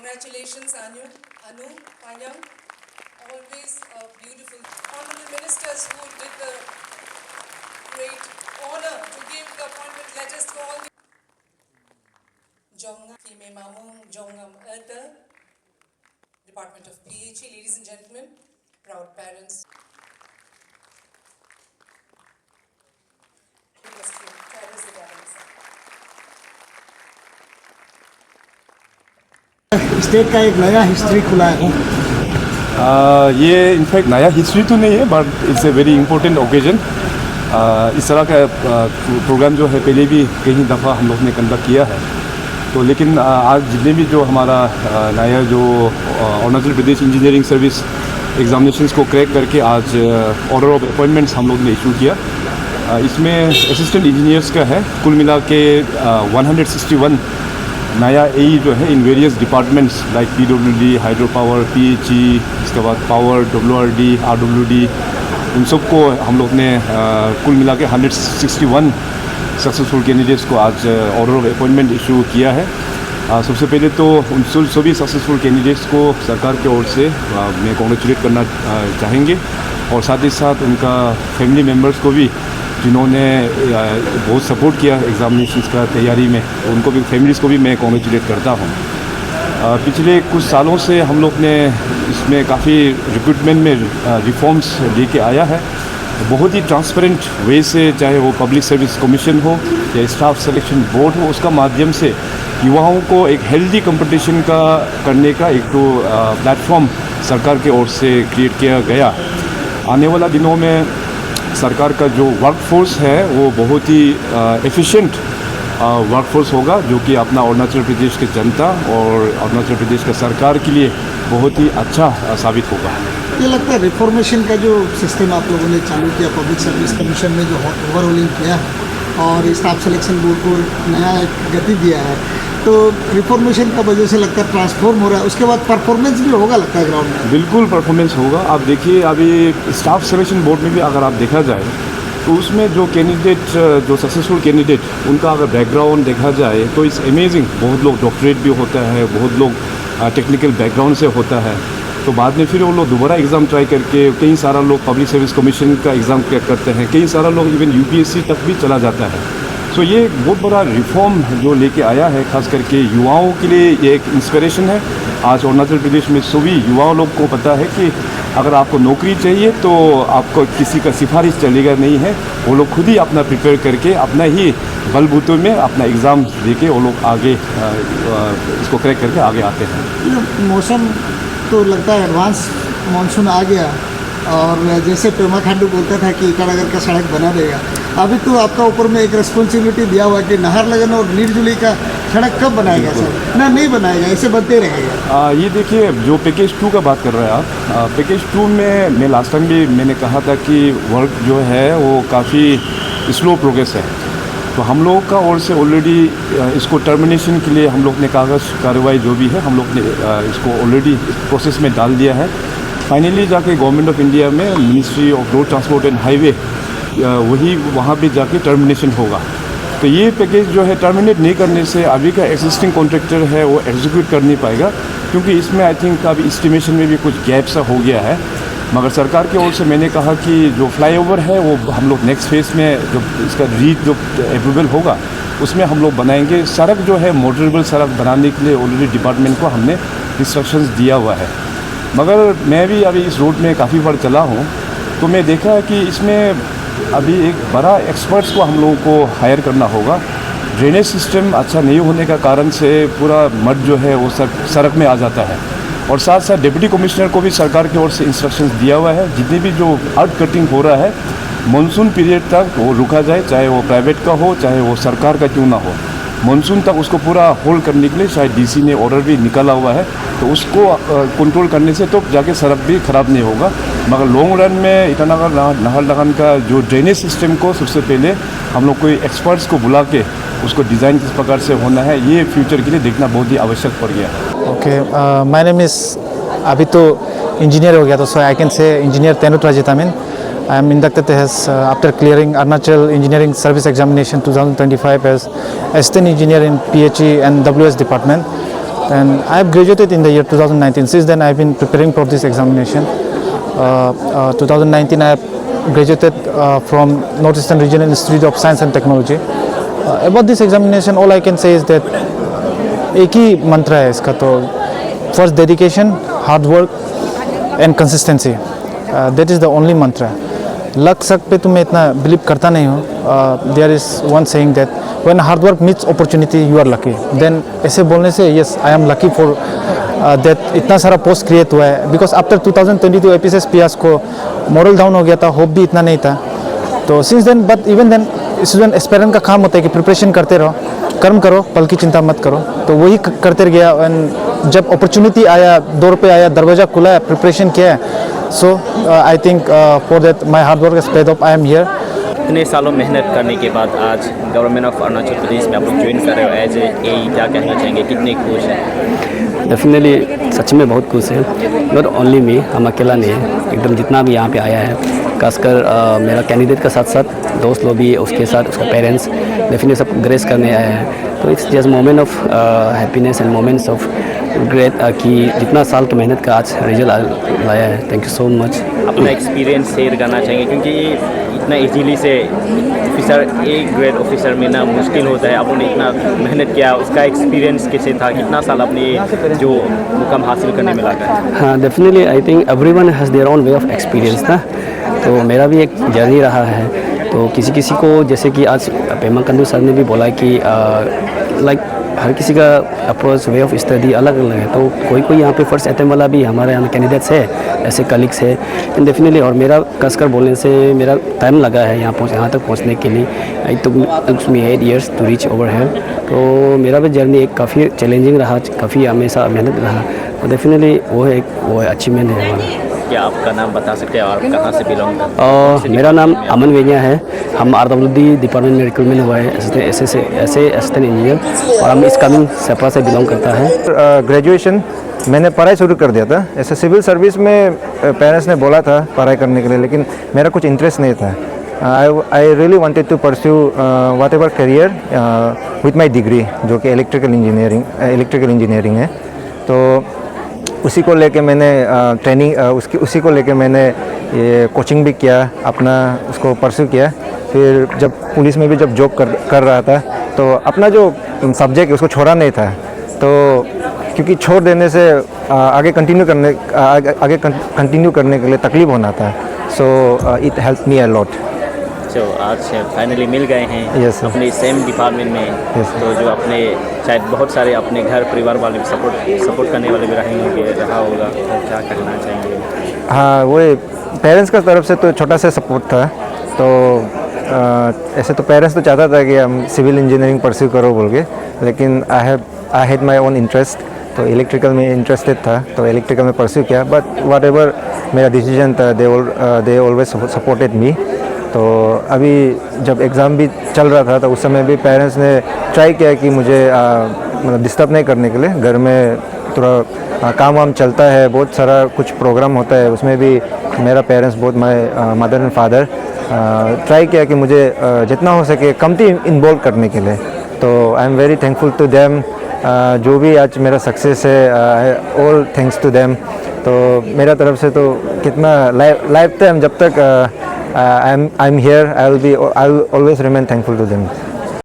Congratulations, Anu, Panyam. Always beautiful. Honorable ministers who did the great honor to give the appointment letters to all the Jongam, Kime Mamung, Jongam Erta, Department of PHE, ladies and gentlemen, proud parents. State का एक नया history खुला है। ये in fact नया history तो नहीं है but it's a very important occasion. इस तरह का प्रोग्राम जो है पहले भी कई दफ़ा हम लोग ने कंडक्ट किया है, तो लेकिन आज जितने भी जो हमारा नया जो Arunachal Pradesh engineering service examinations को क्रैक करके आज ऑर्डर ऑफ अपॉइंटमेंट्स हम लोग ने इशू किया। इसमें असिस्टेंट इंजीनियर्स का है कुल मिला के 161 नया एई जो है in various departments like PWD, hydro power, PHE, इसके बाद पावर, WRD, RWD, उन सबको हम लोग ने कुल मिला के 161 सक्सेसफुल कैंडिडेट्स को आज ऑर्डर ऑफ अपॉइंटमेंट इशू किया है। सबसे पहले तो उन सभी सक्सेसफुल कैंडिडेट्स को सरकार की ओर से मैं कॉन्ग्रेचुलेट करना चाहेंगे और साथ ही साथ उनका फैमिली मेम्बर्स को भी जिन्होंने बहुत सपोर्ट किया एग्ज़ामिनेशंस का तैयारी में, उनको भी फैमिलीज़ को भी मैं कॉन्ग्रेचुलेट करता हूँ। पिछले कुछ सालों से हम लोग ने इसमें काफ़ी रिक्रूटमेंट में रिफॉर्म्स लेके आया है, बहुत ही ट्रांसपेरेंट वे से, चाहे वो पब्लिक सर्विस कमीशन हो या स्टाफ सिलेक्शन बोर्ड हो, उसका माध्यम से युवाओं को एक हेल्दी कंपटीशन का करने का एक तो प्लेटफॉर्म सरकार की ओर से क्रिएट किया गया। आने वाला दिनों में सरकार का जो वर्कफोर्स है वो बहुत ही एफिशिएंट वर्कफोर्स होगा, जो कि अपना अरुणाचल प्रदेश की जनता और अरुणाचल प्रदेश का सरकार के लिए बहुत ही अच्छा साबित होगा। ये लगता है रिफॉर्मेशन का जो सिस्टम आप लोगों ने चालू किया, पब्लिक सर्विस कमीशन में जो ओवरऑलिंग किया है और स्टाफ सिलेक्शन बोर्ड को नया गति दिया है, तो रिफॉर्मेशन का वजह से लगता है ट्रांसफॉर्म हो रहा है। उसके बाद परफॉर्मेंस भी होगा लगता है ग्राउंड में। बिल्कुल परफॉर्मेंस होगा। आप देखिए अभी स्टाफ सिलेक्शन बोर्ड में भी अगर आप देखा जाए तो उसमें जो कैंडिडेट, जो सक्सेसफुल कैंडिडेट, उनका अगर बैकग्राउंड देखा जाए तो इट्स अमेजिंग। बहुत लोग डॉक्टरेट भी होता है, बहुत लोग टेक्निकल बैकग्राउंड से होता है, तो बाद में फिर वो लोग दोबारा एग्ज़ाम ट्राई करके, कई सारा लोग पब्लिक सर्विस कमीशन का एग्ज़ाम क्रैक करते हैं, कई सारा लोग इवन UPSC तक भी चला जाता है। सो ये एक बहुत बड़ा रिफॉर्म जो लेके आया है, खास करके युवाओं के लिए ये एक इंस्पिरेशन है। आज अरुणाचल प्रदेश में सभी युवाओं लोग को पता है कि अगर आपको नौकरी चाहिए तो आपको किसी का सिफारिश चलेगा नहीं है, वो लोग खुद ही अपना प्रिपेयर करके अपना ही बलबूते में अपना एग्ज़ाम देके वो लोग आगे इसको क्रैक करके आगे आते हैं। मौसम तो लगता है एडवांस मानसून आ गया और जैसे पेमा खांडू बोलता था कि ईटानगर का सड़क बना देगा, अभी तो आपका ऊपर में एक रिस्पॉन्सिबिलिटी दिया हुआ कि नाहरलगुन और नीरजुली का सड़क कब बनाएगा सर? ना नहीं बनाएगा, ऐसे बनते रहेगा। ये देखिए जो पैकेज 2 का बात कर रहे हैं आप, पैकेज 2 में मैं लास्ट टाइम भी मैंने कहा था कि वर्क जो है वो काफ़ी स्लो प्रोग्रेस है, तो हम लोग का ओर से ऑलरेडी इसको टर्मिनेशन के लिए हम लोग ने कागज़ कार्रवाई जो भी है हम लोग ने इसको ऑलरेडी प्रोसेस में डाल दिया है। फाइनली जाके गवर्नमेंट ऑफ इंडिया में ministry of road transport and highway वही वहाँ पे जाके टर्मिनेशन होगा। तो ये पैकेज जो है टर्मिनेट नहीं करने से अभी का एग्जिस्टिंग कॉन्ट्रैक्टर है वो एग्जीक्यूट कर नहीं पाएगा, क्योंकि इसमें आई थिंक अभी इस्टीमेशन में भी कुछ गैप सा हो गया है। मगर सरकार की ओर से मैंने कहा कि जो फ्लाईओवर है वो हम लोग नेक्स्ट फेज़ में जो इसका जो अप्रूवल होगा उसमें हम लोग बनाएंगे। सड़क जो है मोटरेबल सड़क बनाने के लिए ऑलरेडी डिपार्टमेंट को हमने इंस्ट्रक्शंस दिया हुआ है। मगर मैं भी अभी इस रोड में काफ़ी बार चला हूँ, तो मैं देखा है कि इसमें अभी एक बड़ा एक्सपर्ट्स को हम लोगों को हायर करना होगा। ड्रेनेज सिस्टम अच्छा नहीं होने का कारण से पूरा मड जो है वो सड़क में आ जाता है, और साथ साथ डिप्टी कमिश्नर को भी सरकार की ओर से इंस्ट्रक्शंस दिया हुआ है, जितने भी जो अर्थ कटिंग हो रहा है मानसून पीरियड तक वो रुका जाए, चाहे वो प्राइवेट का हो चाहे वो सरकार का क्यों ना हो, मानसून तक उसको पूरा होल्ड करने के लिए शायद DC ने ऑर्डर भी निकाला हुआ है। तो उसको कंट्रोल करने से तो जाके सड़क भी ख़राब नहीं होगा। मगर लॉन्ग रन में ईटानगर नाहरलगुन का जो ड्रेनेज सिस्टम को सबसे पहले हम लोग कोई एक्सपर्ट्स को बुला के उसको डिज़ाइन किस प्रकार से होना है, ये फ्यूचर के लिए देखना बहुत ही आवश्यक पड़ गया है। ओके, माय नेम इज़, अभी तो इंजीनियर हो गया, तो so I can say engineer तेनुत राजितामिन। I am inducted as after clearing Arunachal Engineering Service Examination 2025 as Assistant Engineer in PHE and WS Department. And I have graduated in the year 2019. Since then, I have been preparing for this examination. 2019, I have graduated from Northeastern Regional Institute of Science and Technology. About this examination, all I can say is that एक ही मंत्र है इसका, तो first dedication, hard work and consistency, that is the only मंत्र. Luck सक पे तो मैं इतना बिलीव करता नहीं हूँ. There is one saying that when hard work meets opportunity you are lucky. Then ऐसे बोलने से yes I am lucky for that इतना सारा पोस्ट क्रिएट हुआ है. बिकॉज आफ्टर 2022 एपीएसएस पियास को मॉरल डाउन हो गया था, होप भी इतना नहीं था. तो since then, but even then student aspirant का काम होता है कि प्रिपरेशन करते रहो, कर्म करो, पल की चिंता मत करो. तो वही करते गया. एंड जब अपॉर्चुनिटी आया, दौर पे आया, दरवाज़ा खुला है, प्रिपरेशन किया है. So I think for that my hard work is paid off. I am here. इतने सालों मेहनत करने के बाद आज गवर्नमेंट ऑफ अरुणाचल प्रदेश में आप लोग ज्वाइन कर रहे हो एज ए, क्या कहना चाहेंगे, कितने खुश हैं? डेफिनेटली सच में बहुत खुश है. नॉट ओनली मी, हम अकेला नहीं है, एकदम जितना भी यहाँ पे आया है, खासकर मेरा कैंडिडेट के साथ साथ दोस्त लोग भी, उसके साथ उसका पेरेंट्स डेफिनेटली सब ग्रेस करने आए हैं. तो it's just moment of happiness and moments of great कि जितना साल की मेहनत का आज रिजल्ट लाया है. Thank you so much. अपना एक्सपीरियंस शेयर करना चाहेंगे, क्योंकि इतना इजीली से ऑफिसर, एक ग्रेड ऑफिसर में ना मुश्किल होता है. आपने इतना मेहनत किया, उसका एक्सपीरियंस कैसे था, कितना साल आपने जो मुकाम हासिल करने में लगा? हाँ, definitely I think everyone has their own way of experience ना. तो मेरा भी एक जर्नी रहा है. तो किसी को जैसे कि आज पेमा कंदू सर ने भी बोला कि लाइक हर किसी का अप्रोच, वे ऑफ स्टडी अलग अलग है. तो कोई यहाँ पे फर्स्ट अटेम्प्ट वाला भी हमारे यहाँ कैंडिडेट्स है, ऐसे कलीग्स है. एंड डेफिनेटली, और मेरा कसकर बोलने से मेरा टाइम लगा है यहाँ तक पहुँचने के लिए. I took me 8 years to reach over here. तो मेरा भी जर्नी एक काफ़ी चैलेंजिंग रहा, काफ़ी हमेशा मेहनत रहा. तो डेफिनेटली वो अचीवमेंट है हमारा. क्या आपका नाम बता सकते हैं और कहाँ से बिलोंग करते हैं? मेरा नाम अमन वेनिया है. हम RWD डिपार्टमेंट में रिक्रूटमेंट हुआ है ऐसे असिस्टेंट इंजीनियर, और हम इस कमिंग सेपा से बिलोंग करता है. ग्रेजुएशन मैंने पढ़ाई शुरू कर दिया था. ऐसे सिविल सर्विस में पेरेंट्स ने बोला था पढ़ाई करने के लिए, लेकिन मेरा कुछ इंटरेस्ट नहीं था. I really wanted to pursue whatever career with my degree, जो कि इलेक्ट्रिकल इंजीनियरिंग है. तो उसी को लेके मैंने उसी को लेके मैंने ये कोचिंग भी किया, अपना उसको परस्यू किया. फिर जब पुलिस में भी जब जॉब कर रहा था, तो अपना जो सब्जेक्ट है उसको छोड़ा नहीं था. तो क्योंकि छोड़ देने से आगे कंटिन्यू करने के लिए तकलीफ होना था. So it help me a lot. जो आज फाइनली मिल गए हैं. Yes, sir. अपने सेम डिपार्टमेंट में. Yes, sir. तो जो अपने शायद बहुत सारे अपने घर परिवार वाले भी सपोर्ट करने वाले भी रहा होगा, तो क्या कहना चाहेंगे? हाँ, वो पेरेंट्स का तरफ से तो छोटा सा सपोर्ट था. तो ऐसे तो पेरेंट्स तो चाहता था कि हम सिविल इंजीनियरिंग परस्यू करो बोल के, लेकिन I had my own interest. तो इलेक्ट्रिकल में इंटरेस्टेड था, तो इलेक्ट्रिकल में परस्यू किया. बट वट एवर मेरा डिसीजन था, दे ऑलवेज सपोर्टेड मी. तो अभी जब एग्ज़ाम भी चल रहा था, तो उस समय भी पेरेंट्स ने ट्राई किया कि मुझे मतलब डिस्टर्ब नहीं करने के लिए. घर में थोड़ा काम वाम चलता है, बहुत सारा कुछ प्रोग्राम होता है, उसमें भी मेरा पेरेंट्स, बहुत my mother and father try किया कि मुझे जितना हो सके कमती इन्वॉल्व करने के लिए. तो I am very thankful to them. जो भी आज मेरा सक्सेस है, ऑल थैंक्स टू देम. तो मेरा तरफ से तो कितना लाइफ टाइम जब तक I'm here, I will always remain thankful to them.